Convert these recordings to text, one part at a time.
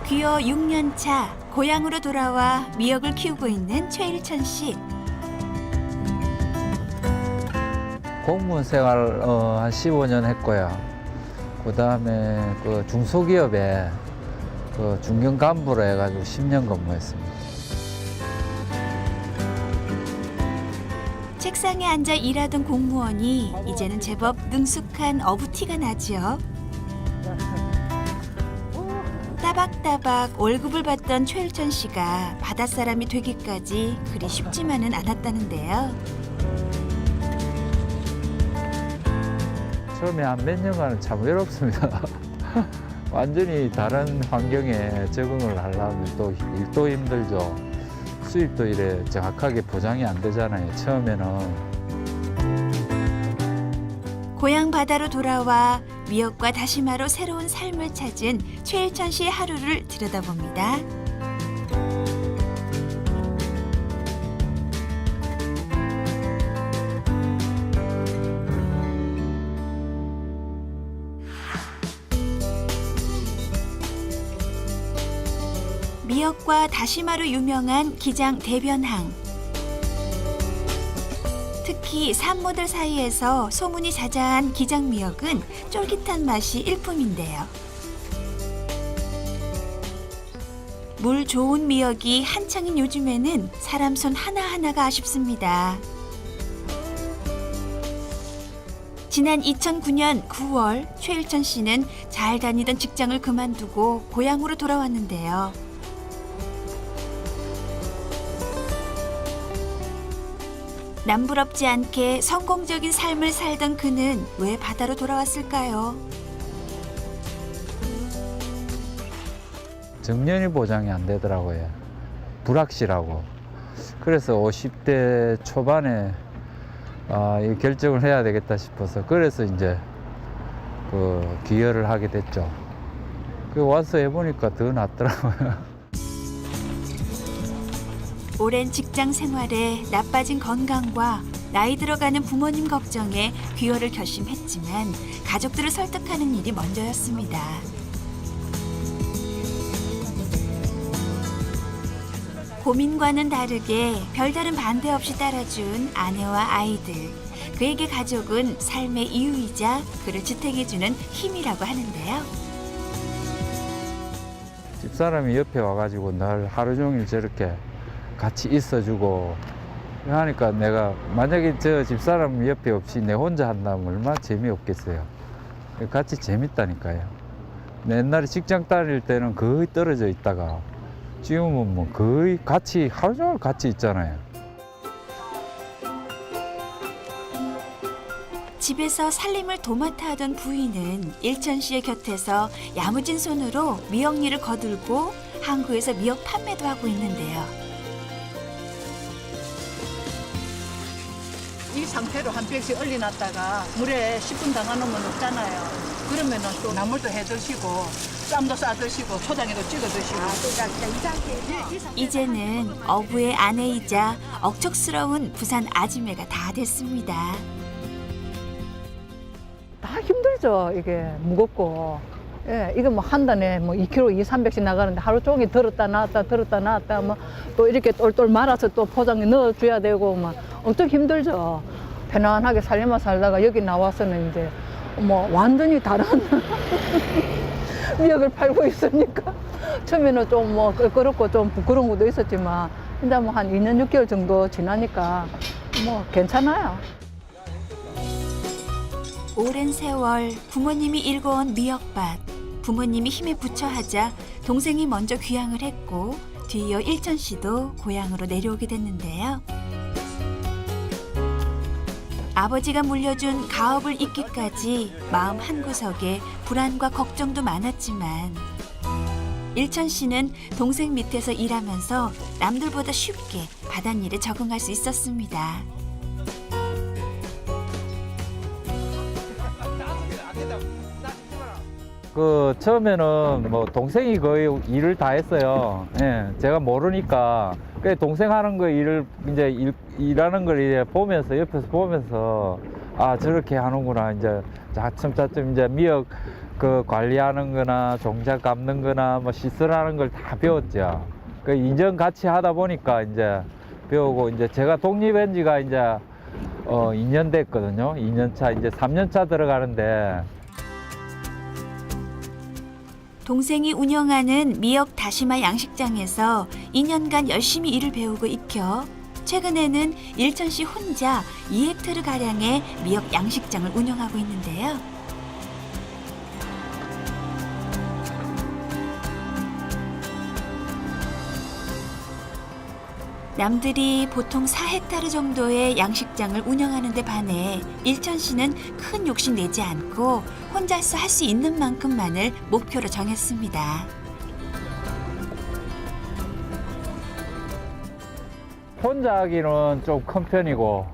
귀화 6년 차 고향으로 돌아와 미역을 키우고 있는 최일천 씨. 공무원 생활 한 15년 했고요. 그다음에 그 중소기업에 그 중견 간부로 해가지고 10년 근무했습니다. 책상에 앉아 일하던 공무원이 이제는 제법 능숙한 어부티가 나지요. 따박따박 월급을 받던 최일천 씨가 바닷사람이 되기까지 그리 쉽지만은 않았다는데요. 처음에 한 몇 년간은 참 외롭습니다. 완전히 다른 환경에 적응을 하려면 또 일도 힘들죠. 수입도 이래 정확하게 보장이 안 되잖아요, 처음에는. 고향 바다로 돌아와 미역과 다시마로 새로운 삶을 찾은 최일천 씨의 하루를 들여다봅니다. 미역과 다시마로 유명한 기장 대변항. 특히 산모들 사이에서 소문이 자자한 기장 미역은 쫄깃한 맛이 일품인데요. 물 좋은 미역이 한창인 요즘에는 사람 손 하나하나가 아쉽습니다. 지난 2009년 9월 최일천 씨는 잘 다니던 직장을 그만두고 고향으로 돌아왔는데요. 남부럽지 않게 성공적인 삶을 살던 그는 왜 바다로 돌아왔을까요? 정년이 보장이 안 되더라고요. 불확실하고. 그래서 50대 초반에 이 결정을 해야 되겠다 싶어서 그래서 이제 그 귀화를 하게 됐죠. 그 와서 해보니까 더 낫더라고요. 오랜 직장 생활에 나빠진 건강과 나이 들어가는 부모님 걱정에 귀화를 결심했지만 가족들을 설득하는 일이 먼저였습니다. 고민과는 다르게 별다른 반대 없이 따라준 아내와 아이들. 그에게 가족은 삶의 이유이자 그를 지탱해주는 힘이라고 하는데요. 집사람이 옆에 와가지고 날 하루 종일 저렇게 같이 있어주고 하니까 내가 만약에 저 집사람 옆에 없이 내 혼자 한다면 얼마나 재미없겠어요. 같이 재밌다니까요. 옛날에 직장 다닐 때는 거의 떨어져 있다가 지금은 뭐 거의 같이 하루 종일 같이 있잖아요. 집에서 살림을 도맡아 하던 부인은 일천 씨의 곁에서 야무진 손으로 미역 일을 거들고 항구에서 미역 판매도 하고 있는데요. 이 상태로 한 팩씩 얼려놨다가 물에 10분 담가놓으면 없잖아요. 그러면은 또 나물도 해 드시고 쌈도 싸 드시고 초장에도 찍어 드시고. 이제는 어부의 아내이자 억척스러운 부산 아지매가 다 됐습니다. 다 힘들죠. 이게 무겁고. 예, 이거 뭐 한 단에 뭐 2kg, 300씩 나가는데 하루 종일 들었다 놨다 뭐 또 이렇게 똘똘 말아서 또 포장에 넣어줘야 되고 막 엄청 힘들죠. 편안하게 살림만 살다가 여기 나와서는 이제 뭐 완전히 다른 미역을 팔고 있으니까 처음에는 좀 뭐 껄끄럽고 좀 부끄러운 것도 있었지만 이제 뭐 한 2년 6개월 정도 지나니까 뭐 괜찮아요. 오랜 세월 부모님이 일궈온 미역밭. 부모님이 힘에 부처 하자 동생이 먼저 귀향을 했고 뒤이어 일천 씨도 고향으로 내려오게 됐는데요. 아버지가 물려준 가업을 잇기까지 마음 한구석에 불안과 걱정도 많았지만 일천 씨는 동생 밑에서 일하면서 남들보다 쉽게 바닷일에 적응할 수 있었습니다. 그 처음에는 뭐 동생이 거의 일을 다 했어요. 예, 제가 모르니까 그 동생 하는 거 일을 이제 일하는 걸 이제 보면서 옆에서 보면서 아, 저렇게 하는구나. 이제 차츰차츰 이제 미역 그 관리하는 거나 종자 감는 거나 뭐 시설하는 걸 다 배웠죠. 그 2년 같이 하다 보니까 이제 배우고 이제 제가 독립한 지가 이제 2년 됐거든요. 2년 차, 이제 3년 차 들어가는데 동생이 운영하는 미역 다시마 양식장에서 2년간 열심히 일을 배우고 익혀 최근에는 일천씨 혼자 2헥타르 가량의 미역 양식장을 운영하고 있는데요. 남들이 보통 4헥타르 정도의 양식장을 운영하는 데 반해 일천씨는 큰 욕심 내지 않고 혼자서 할 수 있는 만큼만을 목표로 정했습니다. 혼자 하기는 좀 큰 편이고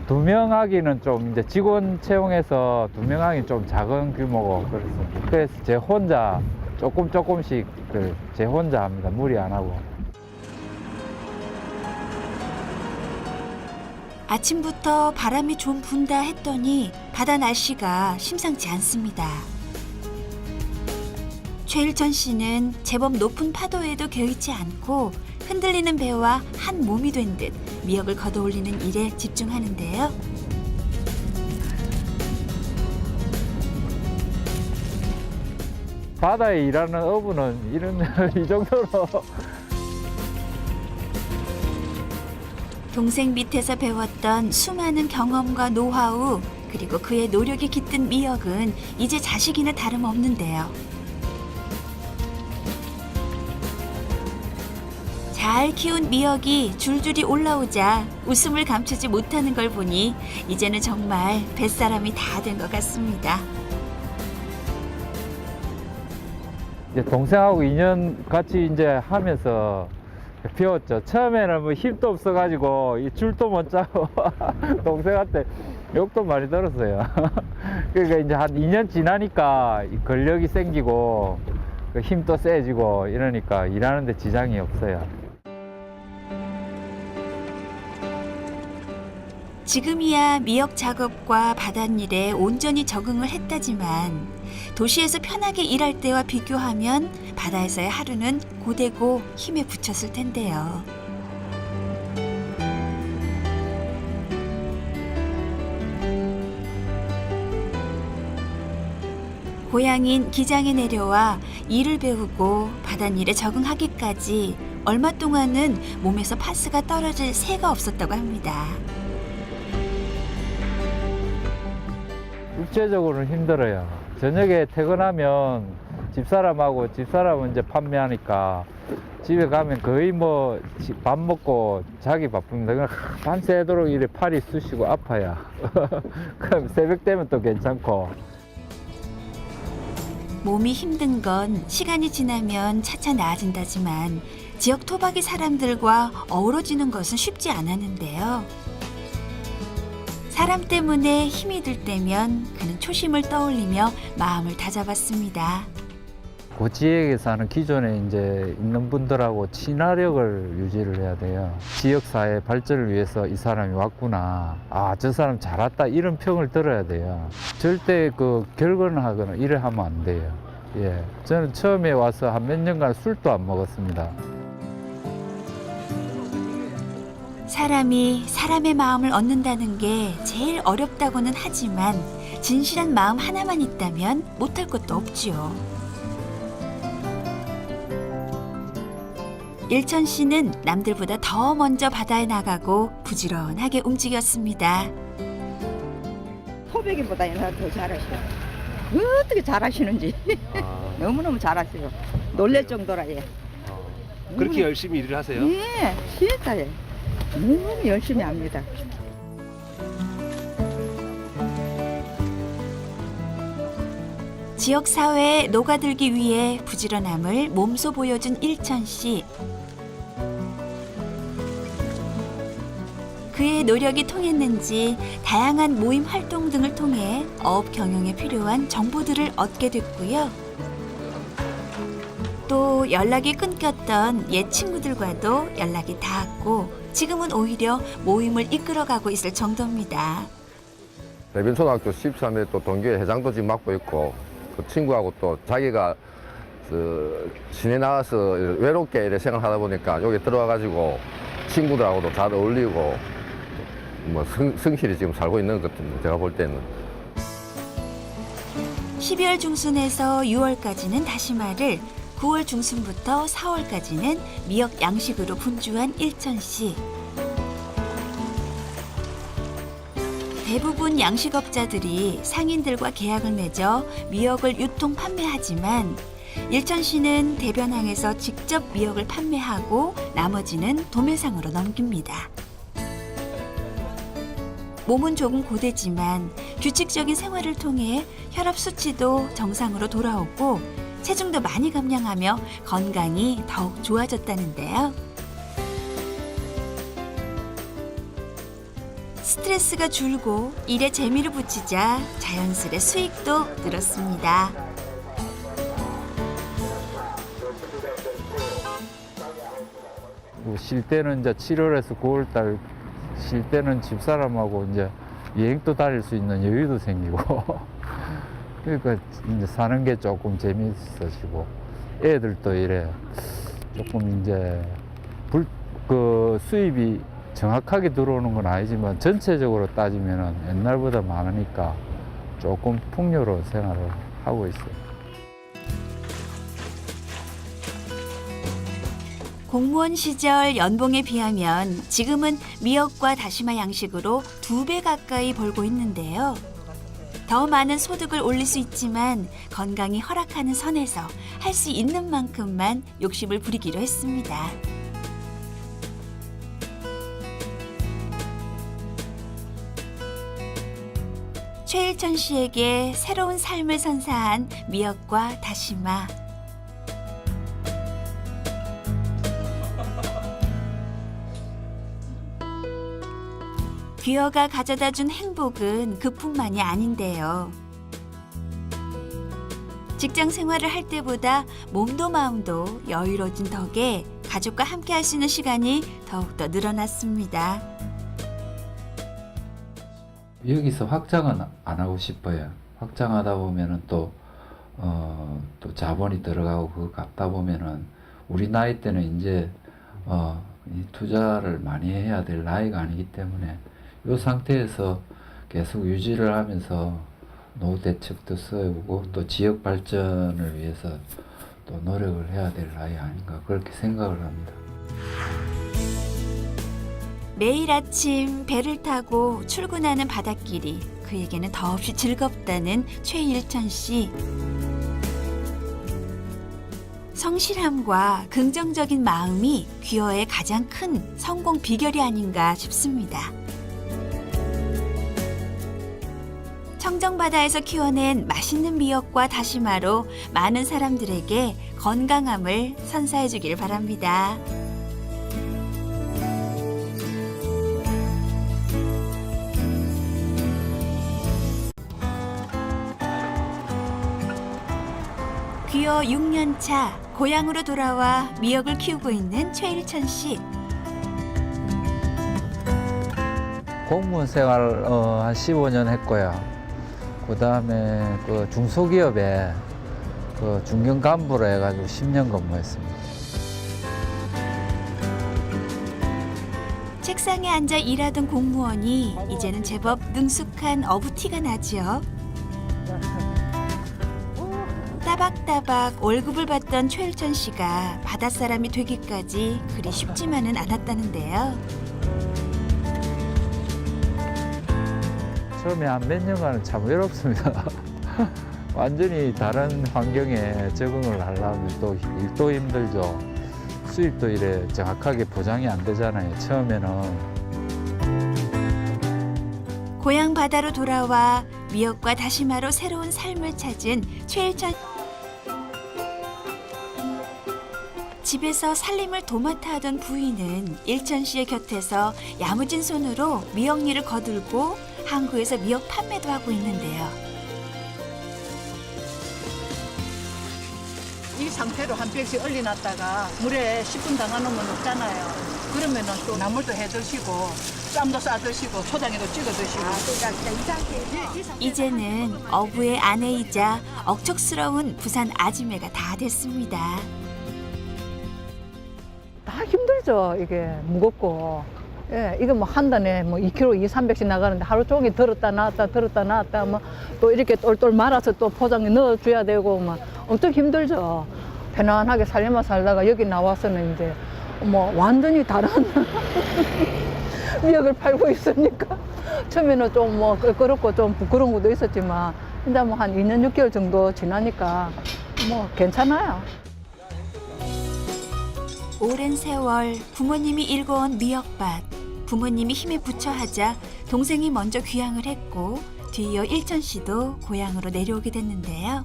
2명 하기는 좀 이제 직원 채용해서 2명 하기 좀 작은 규모고 그렇습니다. 그래서 제 혼자 조금씩 제 혼자 합니다. 무리 안 하고. 아침부터 바람이 좀 분다 했더니 바다 날씨가 심상치 않습니다. 최일천 씨는 제법 높은 파도에도 개의치 않고 흔들리는 배와 한 몸이 된 듯 미역을 걷어올리는 일에 집중하는데요. 바다에 일하는 어부는 이 정도로 동생 밑에서 배웠던 수많은 경험과 노하우 그리고 그의 노력이 깃든 미역은 이제 자식이나 다름없는데요. 잘 키운 미역이 줄줄이 올라오자 웃음을 감추지 못하는 걸 보니 이제는 정말 뱃사람이 다 된 것 같습니다. 이제 동생하고 2년 같이 이제 하면서 배웠죠. 처음에는 뭐 힘도 없어가지고 이 줄도 못 짜고 동생한테 욕도 많이 들었어요. 그러니까 이제 한 2년 지나니까 이 근력이 생기고 그 힘도 세지고 이러니까 일하는데 지장이 없어요. 지금이야 미역 작업과 바닷일에 온전히 적응을 했다지만 도시에서 편하게 일할 때와 비교하면 바다에서의 하루는 고되고 힘에 부쳤을 텐데요. 고향인 기장에 내려와 일을 배우고 바닷일에 적응하기까지 얼마 동안은 몸에서 파스가 떨어질 새가 없었다고 합니다. 육체적으로는 힘들어요. 저녁에 퇴근하면 집사람은 이제 판매하니까 집에 가면 거의 뭐 밥 먹고 자기 바쁩니다. 그냥 밤새도록 이래 팔이 쑤시고 아파요. 그럼 새벽 되면 또 괜찮고. 몸이 힘든 건 시간이 지나면 차차 나아진다지만 지역 토박이 사람들과 어우러지는 것은 쉽지 않았는데요. 사람 때문에 힘이 들 때면 그는 초심을 떠올리며 마음을 다잡았습니다. 그 지역에 사는 기존에 이제 있는 분들하고 친화력을 유지를 해야 돼요. 지역사회 발전을 위해서 이 사람이 왔구나. 아, 저 사람 잘 왔다. 이런 평을 들어야 돼요. 절대 그 결근하거나 이래 하면 안 돼요. 예. 저는 처음에 와서 한 몇 년간 술도 안 먹었습니다. 사람이 사람의 마음을 얻는다는 게 제일 어렵다고는 하지만 진실한 마음 하나만 있다면 못할 것도 없지요. 일천 씨는 남들보다 더 먼저 바다에 나가고 부지런하게 움직였습니다. 토백이보다 더 잘하셔요. 어떻게 잘하시는지 너무너무 잘하세요. 놀랄 정도라 예. 그렇게 열심히 일을 하세요? 예, 진짜 예. 너무 열심히 합니다. 지역사회에 녹아들기 위해 부지런함을 몸소 보여준 일천 씨. 그의 노력이 통했는지 다양한 모임 활동 등을 통해 어업 경영에 필요한 정보들을 얻게 됐고요. 또 연락이 끊겼던 옛 친구들과도 연락이 닿았고 지금은 오히려 모임을 이끌어가고 있을 정도입니다. 대변초등학교 13회 또 동교회 회장도 지금 맡고 있고 그 친구하고 또 자기가 시내 나가서 외롭게 이렇게 생활하다 보니까 여기 들어와가지고 친구들하고도 잘 어울리고 뭐 성실히 지금 살고 있는 것 같은데 제가 볼 때는. 12월 중순에서 6월까지는 다시마를, 9월 중순부터 4월까지는 미역 양식으로 분주한 일천시. 대부분 양식업자들이 상인들과 계약을 맺어 미역을 유통 판매하지만 일천시는 대변항에서 직접 미역을 판매하고 나머지는 도매상으로 넘깁니다. 몸은 조금 고되지만 규칙적인 생활을 통해 혈압 수치도 정상으로 돌아오고 체중도 많이 감량하며 건강이 더욱 좋아졌다는데요. 스트레스가 줄고 일에 재미를 붙이자 자연스레 수익도 늘었습니다. 쉴 때는 이제 7월에서 9월달 쉴 때는 집사람하고 이제 여행도 다닐 수 있는 여유도 생기고 그러니까 이제 사는 게 조금 재미있어지고 애들도 이래 조금 이제 수입이 정확하게 들어오는 건 아니지만 전체적으로 따지면은 옛날보다 많으니까 조금 풍요로운 생활을 하고 있어요. 공무원 시절 연봉에 비하면 지금은 미역과 다시마 양식으로 2배 가까이 벌고 있는데요. 더 많은 소득을 올릴 수 있지만 건강이 허락하는 선에서 할 수 있는 만큼만 욕심을 부리기로 했습니다. 최일천 씨에게 새로운 삶을 선사한 미역과 다시마. 귀여가 가져다 준 행복은 그뿐만이 아닌데요. 직장 생활을 할 때보다 몸도 마음도 여유로워진 덕에 가족과 함께 할 수 있는 시간이 더욱더 늘어났습니다. 여기서 확장은 안 하고 싶어요. 확장하다 보면은 또 자본이 들어가고 그거 갚다 보면은 우리 나이 때는 이제 이 투자를 많이 해야 될 나이가 아니기 때문에 이 상태에서 계속 유지를 하면서 노후 대책도 세우고 또 지역 발전을 위해서 또 노력을 해야 될 나이 아닌가 그렇게 생각을 합니다. 매일 아침 배를 타고 출근하는 바닷길이 그에게는 더없이 즐겁다는 최일천 씨. 성실함과 긍정적인 마음이 귀여의 가장 큰 성공 비결이 아닌가 싶습니다. 청정바다에서 키워낸 맛있는 미역과 다시마로 많은 사람들에게 건강함을 선사해 주길 바랍니다. 귀여 6년 차 고향으로 돌아와 미역을 키우고 있는 최일천 씨. 공무원 생활 한 15년 했고요. 그 다음에 그 중소기업에 그 중견 간부로 해가지고 10년 근무했습니다. 책상에 앉아 일하던 공무원이 이제는 제법 능숙한 어부티가 나지요. 따박따박 월급을 받던 최일천 씨가 바닷사람이 되기까지 그리 쉽지만은 않았다는데요. 처음에 한 몇 년간은 참 외롭습니다. 완전히 다른 환경에 적응을 하려면 또 일도 힘들죠. 수입도 이래 정확하게 보장이 안 되잖아요, 처음에는. 고향 바다로 돌아와 미역과 다시마로 새로운 삶을 찾은 최일천. 집에서 살림을 도맡아 하던 부인은 일천 씨의 곁에서 야무진 손으로 미역 일을 거들고 항구에서 미역 판매도 하고 있는데요. 이 상태로 한 벽씩 얼려놨다가 물에 10분 담가놓으면 없잖아요. 그러면은 또 나물도 해 드시고 쌈도 싸 드시고 초장에도 찍어 드시고. 이제는 어부의 아내이자 억척스러운 부산 아지매가 다 됐습니다. 다 힘들죠. 이게 무겁고. 예, 이거 뭐 한 단에 뭐 2kg, 300씩 나가는데 하루 종일 들었다 놨다 뭐 또 이렇게 똘똘 말아서 또 포장에 넣어줘야 되고 막 엄청 힘들죠. 편안하게 살림만 살다가 여기 나와서는 이제 뭐 완전히 다른 미역을 팔고 있으니까 처음에는 좀 뭐 껄끄럽고 좀 부끄러운 것도 있었지만 이제 뭐 한 2년 6개월 정도 지나니까 뭐 괜찮아요. 오랜 세월 부모님이 일궈온 미역밭. 부모님이 힘에 부처 하자 동생이 먼저 귀향을 했고 뒤이어 일천 씨도 고향으로 내려오게 됐는데요.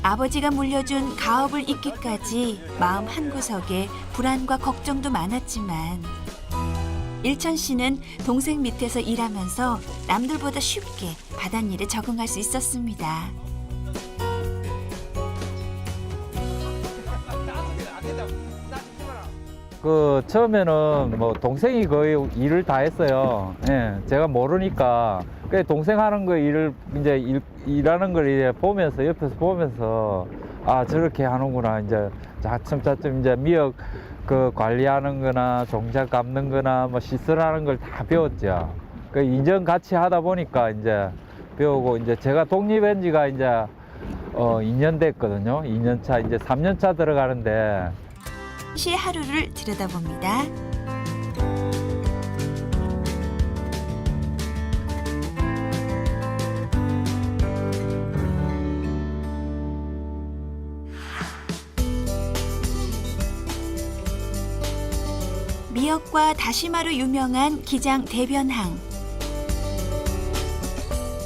아버지가 물려준 가업을 잇기까지 마음 한구석에 불안과 걱정도 많았지만 일천 씨는 동생 밑에서 일하면서 남들보다 쉽게 바닷일에 적응할 수 있었습니다. 그 처음에는 뭐 동생이 거의 일을 다 했어요. 예, 제가 모르니까 그 동생 하는 거 일을 이제 일하는 걸 이제 보면서 옆에서 보면서 아 저렇게 하는구나 이제 차츰차츰 이제 미역 그 관리하는 거나 종자 감는 거나 뭐 시설하는 걸 다 배웠죠. 그 인정 같이 하다 보니까 이제 배우고 이제 제가 독립한 지가 이제 2년 됐거든요. 2년 차 이제 3년 차 들어가는데 씨의 하루를 들여다봅니다. 미역과 다시마로 유명한 기장 대변항.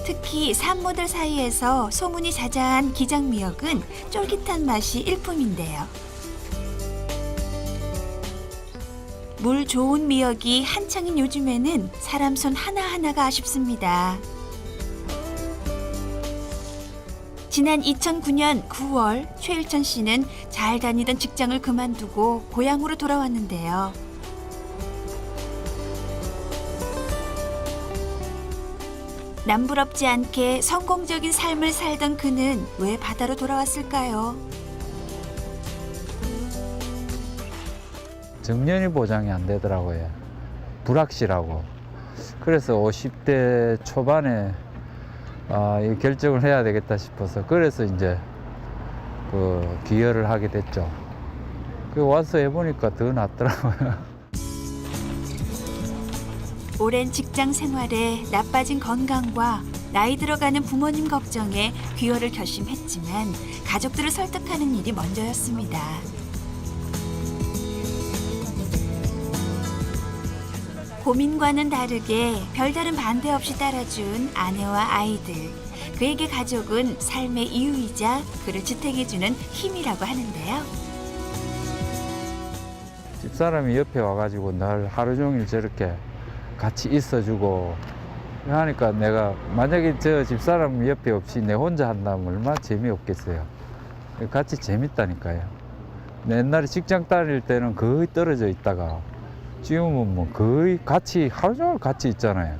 특히 산모들 사이에서 소문이 자자한 기장미역은 쫄깃한 맛이 일품인데요. 물 좋은 미역이 한창인 요즘에는 사람 손 하나하나가 아쉽습니다. 지난 2009년 9월 최일천 씨는 잘 다니던 직장을 그만두고 고향으로 돌아왔는데요. 남부럽지 않게 성공적인 삶을 살던 그는 왜 바다로 돌아왔을까요? 정년이 보장이 안 되더라고요. 불확실하고. 그래서 50대 초반에 이 결정을 해야 되겠다 싶어서 그래서 이제 그 기여를 하게 됐죠. 그 와서 해보니까 더 낫더라고요. 오랜 직장 생활에 나빠진 건강과 나이 들어가는 부모님 걱정에 귀화를 결심했지만 가족들을 설득하는 일이 먼저였습니다. 고민과는 다르게 별다른 반대 없이 따라준 아내와 아이들. 그에게 가족은 삶의 이유이자 그를 지탱해주는 힘이라고 하는데요. 집사람이 옆에 와가지고 날 하루 종일 저렇게 같이 있어주고 하니까 내가 만약에 저 집사람 옆에 없이 내 혼자 한다면 얼마나 재미없겠어요. 같이 재밌다니까요. 옛날에 직장 다닐 때는 거의 떨어져 있다가 지금은 뭐 거의 같이 하루 종일 같이 있잖아요.